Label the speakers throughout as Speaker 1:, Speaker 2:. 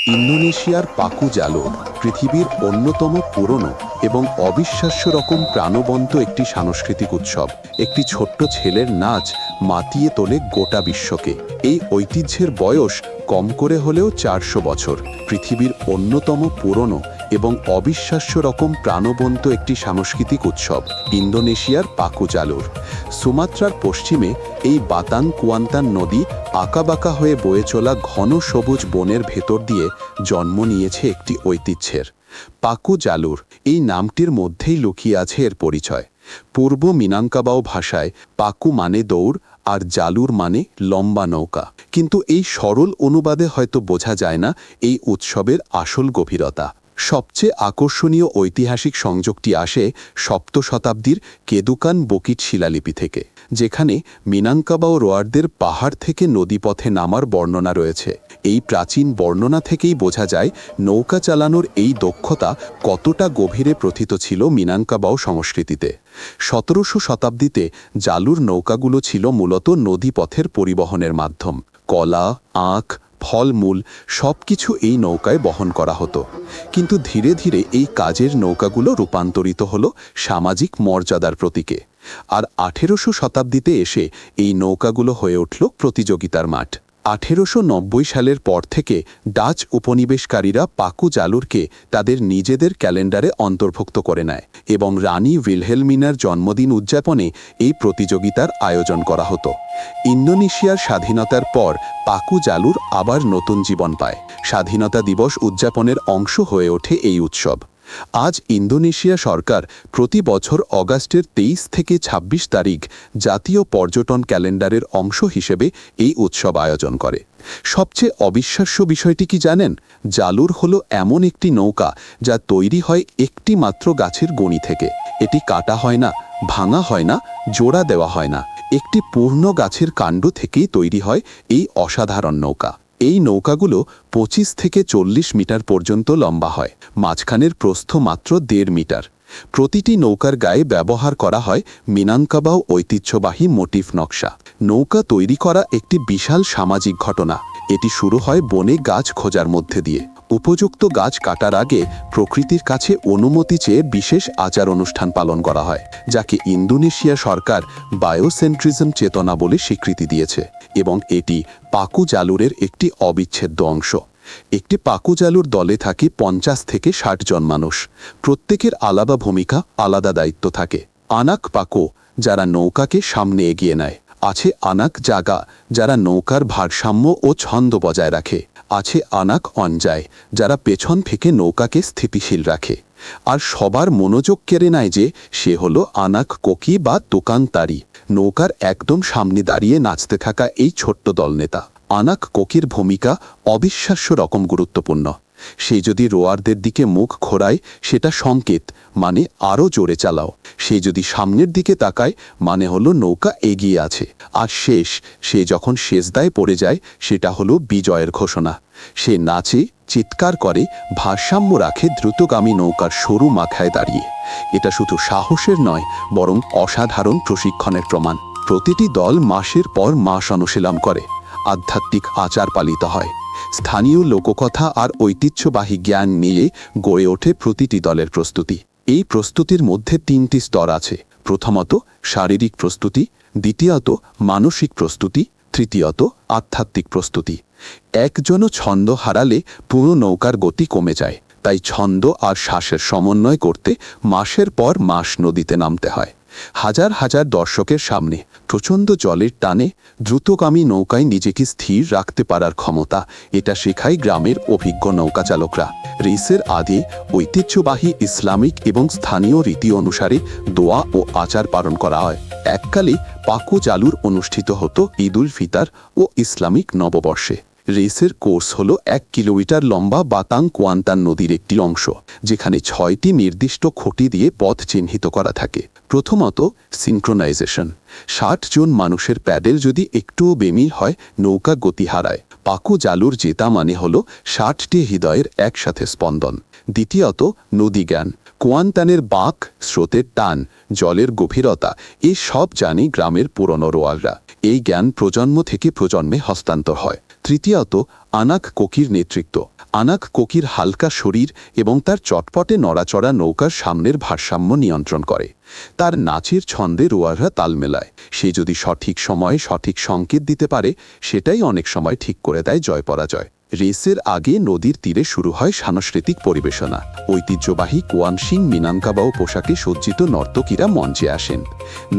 Speaker 1: ইন্দোনেশিয়ার পাকু জালোর পৃথিবীর অন্যতম পুরনো এবং অবিশ্বাস্য রকম প্রাণবন্ত একটি সাংস্কৃতিক উৎসব। একটি ছোট্ট ছেলের নাচ মাতিয়ে তোলে গোটা বিশ্বকে। এই ঐতিহ্যের বয়স কম করে হলেও 400 বছর। পৃথিবীর অন্যতম পুরনো এবং অবিশ্বাস্য রকম প্রাণবন্ত একটি সাংস্কৃতিক উৎসব ইন্দোনেশিয়ার পাকু জালোর। সুমাত্রার পশ্চিমে এই বাতান কুয়ান্তান নদী আঁকাবাঁকা হয়ে বয়ে চলা ঘন সবুজ বনের ভেতর দিয়ে জন্ম নিয়েছে একটি ঐতিহ্যের। পাকু জালুর এই নামটির মধ্যেই লুকিয়ে আছে এর পরিচয়। পূর্ব মিনাঙ্কাবাও ভাষায় পাকু মানে দৌড় আর জালুর মানে লম্বা নৌকা। কিন্তু এই সরল অনুবাদে হয়তো বোঝা যায় না এই উৎসবের আসল গভীরতা। সবচেয়ে আকর্ষণীয় ঐতিহাসিক সংযোগটি আসে 7ম শতাব্দীর কেদুকান বকিট শিলালিপি থেকে, যেখানে মিনাঙ্কাবাও রোয়ারদের পাহাড় থেকে নদীপথে নামার বর্ণনা রয়েছে। এই প্রাচীন বর্ণনা থেকেই বোঝা যায় নৌকা চালানোর এই দক্ষতা কতটা গভীরে প্রথিত ছিল মিনাঙ্কাবাও সংস্কৃতিতে। 1700 শতাব্দীতে জালুর নৌকাগুলো ছিল মূলত নদীপথের পরিবহনের মাধ্যম। কলা, আখ, ফলমূল সবকিছু এই নৌকায় বহন করা হতো। কিন্তু ধীরে ধীরে এই কাজের নৌকাগুলো রূপান্তরিত হলো সামাজিক মর্যাদার প্রতীকে। আর 1800 শতাব্দীতে এসে এই নৌকাগুলো হয়ে উঠল প্রতিযোগিতার মাঠ। 1890 সালের পর থেকে ডাচ উপনিবেশকারীরা পাকু জালুরকে তাদের নিজেদের ক্যালেন্ডারে অন্তর্ভুক্ত করে নেয় এবং রানী উইলহেলমিনার জন্মদিন উদযাপনে এই প্রতিযোগিতার আয়োজন করা হতো। ইন্দোনেশিয়ার স্বাধীনতার পর পাকু জালুর আবার নতুন জীবন পায়। স্বাধীনতা দিবস উদযাপনের অংশ হয়ে ওঠে এই উৎসব। আজ ইন্দোনেশিয়া সরকার প্রতি বছর অগাস্টের 23 থেকে 26 তারিখ জাতীয় পর্যটন ক্যালেন্ডারের অংশ হিসেবে এই উৎসব আয়োজন করে। সবচেয়ে অবিশ্বাস্য বিষয়টি কি জানেন? জালুর হলো এমন একটি নৌকা যা তৈরি হয় একটি মাত্র গাছের গণি থেকে। এটি কাটা হয় না, ভাঙা হয় না, জোড়া দেওয়া হয় না। একটি পূর্ণ গাছের কাণ্ড থেকেই তৈরি হয় এই অসাধারণ নৌকা। এই নৌকাগুলো 25 থেকে 40 মিটার পর্যন্ত লম্বা হয়। মাঝখানের প্রস্থ মাত্র 1.5 মিটার। প্রতিটি নৌকার গায়ে ব্যবহার করা হয় মিনাঙ্কাবাও ঐতিহ্যবাহী মোটিফ নকশা। নৌকা তৈরি করা একটি বিশাল সামাজিক ঘটনা। এটি শুরু হয় বনে গাছ খোঁজার মধ্যে দিয়ে। উপযুক্ত গাছ কাটার আগে প্রকৃতির কাছে অনুমতি চেয়ে বিশেষ আচার অনুষ্ঠান পালন করা হয়, যাকে ইন্দোনেশিয়া সরকার বায়োসেন্ট্রিজম চেতনা বলে স্বীকৃতি দিয়েছে। এবং এটি পাকু জালুরের একটি অবিচ্ছেদ্য অংশ। একটি পাকু জালুর দলে থাকে 50 থেকে 60 জন মানুষ। প্রত্যেকের আলাদা ভূমিকা, আলাদা দায়িত্ব থাকে। আনাক পাকো, যারা নৌকাকে সামনে এগিয়ে নেয়। আছে আনাক জাগা, যারা নৌকার ভারসাম্য ও ছন্দ বজায় রাখে। আছে আনাক অঞ্জায়, যারা পেছন থেকে নৌকাকে স্থিতিশীল রাখে। আর সবার মনোযোগ কেড়ে নেয় যে সে হলো আনাক কোকি বা তোকাং তারি, নৌকার একদম সামনে দাঁড়িয়ে নাচতে থাকা এই ছোট্ট দলনেতা। আনাক কোকির ভূমিকা অবিশ্বাস্য রকম গুরুত্বপূর্ণ। সে যদি রোয়ারদের দিকে মুখ ঘোরায় সেটা সংকেত, মানে আরও জোরে চালাও। সে যদি সামনের দিকে তাকায় মানে হলো নৌকা এগিয়ে আছে। আর সে যখন সেজদায় পড়ে যায় সেটা হলো বিজয়ের ঘোষণা। সে নাচে, চিৎকার করে, ভারসাম্য রাখে দ্রুতগামী নৌকার সরু মাথায় দাঁড়িয়ে। এটা শুধু সাহসের নয়, বরং অসাধারণ প্রশিক্ষণের প্রমাণ। প্রতিটি দল মাসের পর মাস অনুশীলন করে। আধ্যাত্মিক আচার পালিত হয়। স্থানীয় লোককথা আর ঐতিহ্যবাহী জ্ঞান নিয়ে গড়ে ওঠে প্রতিটি দলের প্রস্তুতি। এই প্রস্তুতির মধ্যে 3টি স্তর আছে। প্রথমত শারীরিক প্রস্তুতি, দ্বিতীয়ত মানসিক প্রস্তুতি, তৃতীয়ত আধ্যাত্মিক প্রস্তুতি। একজনও ছন্দ হারালে পুরো নৌকার গতি কমে যায়। তাই ছন্দ আর শ্বাসের সমন্বয় করতে মাসের পর মাস নদীতে নামতে হয়। হাজার হাজার দর্শকের সামনে প্রচণ্ড জলের টানে দ্রুতগামী নৌকায় নিজেকে স্থির রাখতে পারার ক্ষমতা, এটা শেখায় গ্রামের অভিজ্ঞ নৌকা চালকরা। রেসের আগে ঐতিহ্যবাহী ইসলামিক এবং স্থানীয় রীতি অনুসারে দোয়া ও আচার পালন করা হয়। এককালে পাকু জালুর অনুষ্ঠিত হতো ঈদ উল ফিতর ও ইসলামিক নববর্ষে। রেসের কোর্স হলো 1 কিলোমিটার লম্বা বাতাং কুয়ান্তান নদীর একটি অংশ, যেখানে 6টি নির্দিষ্ট খুঁটি দিয়ে পথ চিহ্নিত করা থাকে। প্রথমত সিনক্রোনাইজেশন। 60 জন মানুষের প্যাডেল যদি একটুও বেমিল হয় নৌকা গতি হারায়। পাকু জালুর জেতা মানে হলো 60টি হৃদয়ের একসাথে স্পন্দন। দ্বিতীয়ত নদীজ্ঞান। কুয়ান্তানের বাঁক, স্রোতের টান, জলের গভীরতা, এই সব জানে গ্রামের পুরনো রোয়াররা। এই জ্ঞান প্রজন্ম থেকে প্রজন্মে হস্তান্তর হয়। তৃতীয়ত, আনাক কোকির নেতৃত্ব। আনাক কোকির হালকা শরীর এবং তার চটপটে নড়াচড়া নৌকার সামনের ভারসাম্য নিয়ন্ত্রণ করে। তার নাচের ছন্দে রোয়াররা তাল মেলায়। সে যদি সঠিক সময়ে সঠিক সংকেত দিতে পারে, সেটাই অনেক সময় ঠিক করে দেয় জয় পরাজয়। রেসের আগে নদীর তীরে শুরু হয় সাংস্কৃতিক পরিবেশনা। ঐতিহ্যবাহী কোয়ানশিং মিনাঙ্কাবাও পোশাকে সজ্জিত নর্তকীরা মঞ্চে আসেন।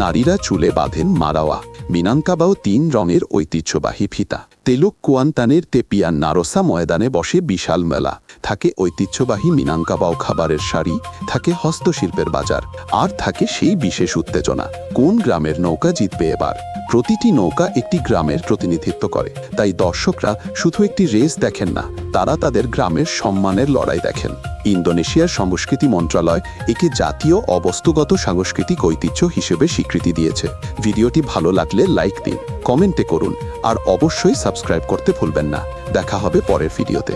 Speaker 1: নারীরা চুলে বাঁধেন মারাওয়া। মিনাঙ্কাবাও 3 রঙের ঐতিহ্যবাহী ফিতা। তেলুক কুয়ান্তানের তেপিয়ান নারসা ময়দানে বসে বিশাল মেলা। থাকে ঐতিহ্যবাহী মিনাঙ্কাবাও খাবারের শাড়ি, থাকে হস্তশিল্পের বাজার, আর থাকে সেই বিশেষ উত্তেজনা, কোন গ্রামের নৌকা জিতবে এবার। প্রতিটি নৌকা একটি গ্রামের প্রতিনিধিত্ব করে, তাই দর্শকরা শুধু একটি রেস দেখেন না, তারা তাদের গ্রামের সম্মানের লড়াই দেখেন। ইন্দোনেশিয়ার সংস্কৃতি মন্ত্রণালয় একে জাতীয় অবস্তুগত সাংস্কৃতিক ঐতিহ্য হিসেবে স্বীকৃতি দিয়েছে। ভিডিওটি ভালো লাগলে লাইক দিন, কমেন্টে করুন, আর অবশ্যই সাবস্ক্রাইব করতে ভুলবেন না। দেখা হবে পরের ভিডিওতে।